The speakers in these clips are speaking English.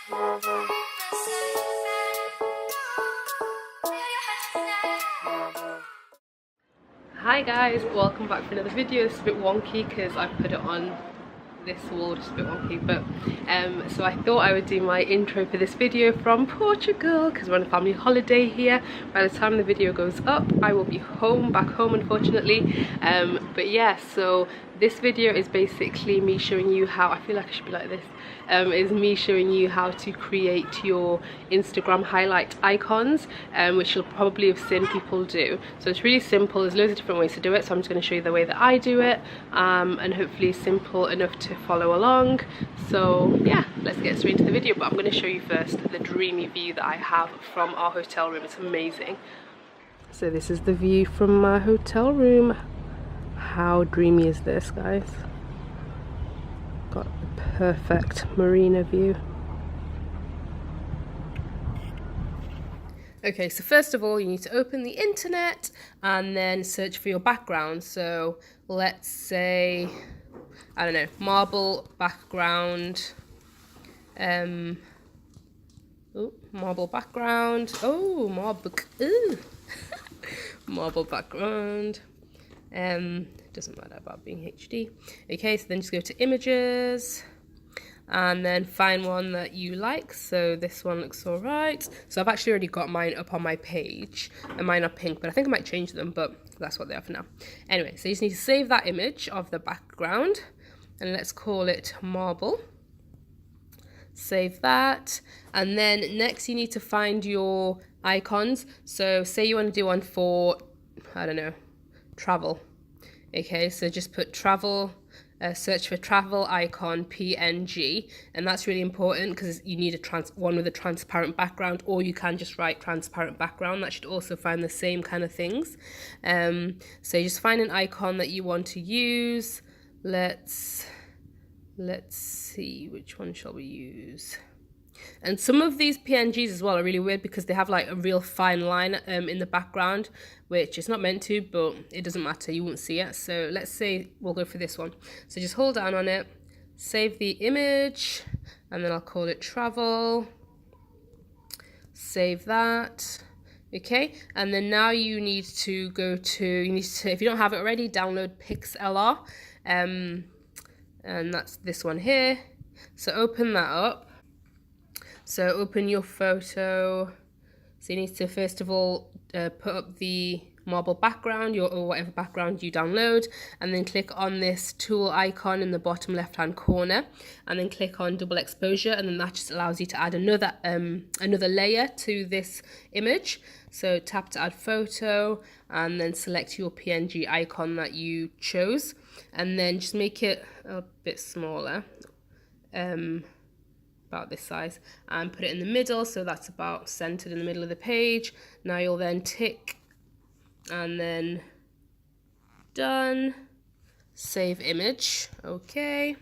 Hi guys, welcome back for another video. It's a bit wonky because I've put it on this wall, just a bit wonky, but so I thought I would do my intro for this video from Portugal because we're on a family holiday here. By the time the video goes up, I will be back home unfortunately, but yeah, so this video is basically me showing you how, I feel like I should be like this, is me showing you how to create your Instagram highlight icons, which you'll probably have seen people do. So it's really simple, there's loads of different ways to do it, so I'm just going to show you the way that I do it, and hopefully simple enough to follow along. So yeah, let's get straight into the video, but I'm going to show you first the dreamy view that I have from our hotel room. It's amazing. So this is the view from my hotel room. How dreamy is this, guys? Got the perfect marina view. Okay, so first of all you need to open the internet and then search for your background. So let's say, I don't know, marble background. Marble background. Oh, marble background. Doesn't matter about being HD. Okay, so then just go to images and then find one that you like. So this one looks all right. So I've actually already got mine up on my page, and mine are pink, but I think I might change them, but that's what they are for now. Anyway, so you just need to save that image of the background, and let's call it marble. Save that, and then next you need to find your icons. So say you want to do one for, I don't know, travel. Okay, so just put travel, search for travel icon PNG, and that's really important because you need one with a transparent background, or you can just write transparent background. That should also find the same kind of things. So you just find an icon that you want to use. Let's see, which one shall we use? And some of these PNGs as well are really weird because they have like a real fine line in the background, which is not meant to, but it doesn't matter, you won't see it. So let's say we'll go for this one. So just hold down on it, save the image, and then I'll call it travel. Save that. Okay, and then now you need to go to, if you don't have it already, download Pixlr, and that's this one here. So open that up. So open your photo. So you need to first of all put up the marble background, or whatever background you download, and then click on this tool icon in the bottom left hand corner, and then click on double exposure, and then that just allows you to add another layer to this image. So tap to add photo, and then select your PNG icon that you chose, and then just make it a bit smaller, about this size, and put it in the middle, so that's about centered in the middle of the page. Now you'll then tick and then done, save image. Okay,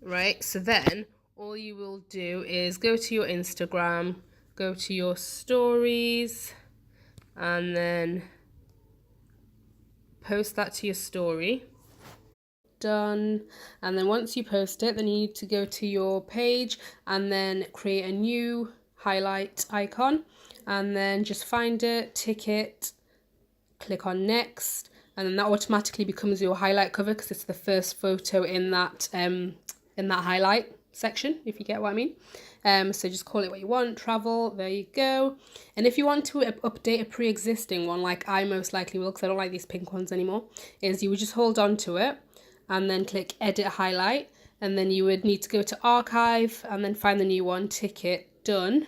right, so then all you will do is go to your Instagram, go to your stories, and then post that to your story. Done. And then once you post it, then you need to go to your page and then create a new highlight icon, and then just find it, tick it, click on next, and then that automatically becomes your highlight cover because it's the first photo in that highlight section, if you get what I mean. So just call it what you want, travel, there you go. And if you want to update a pre-existing one, like I most likely will because I don't like these pink ones anymore, is you would just hold on to it and then click edit highlight, and then you would need to go to archive and then find the new one, tick it, done.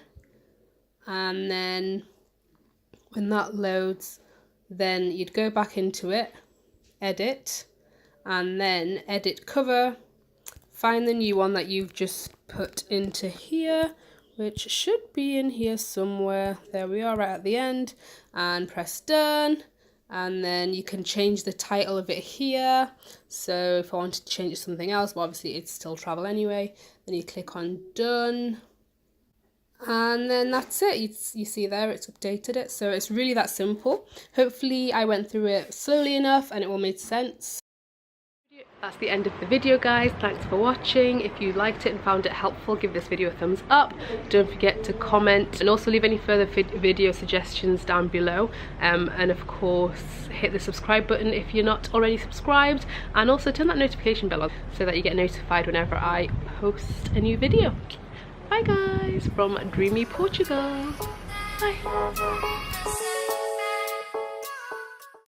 And then when that loads, then you'd go back into it, edit, and then edit cover, find the new one that you've just put into here, which should be in here somewhere. There we are, right at the end, and press done. And then you can change the title of it here. So if I wanted to change it to something else, but obviously it's still travel anyway, then you click on done. And then that's it. You see there, it's updated it. So it's really that simple. Hopefully I went through it slowly enough and it all made sense. That's the end of the video, guys. Thanks for watching. If you liked it and found it helpful, give this video a thumbs up. Don't forget to comment and also leave any further video suggestions down below. And of course, hit the subscribe button if you're not already subscribed, and also turn that notification bell on so that you get notified whenever I post a new video. Bye guys, from Dreamy Portugal. Bye.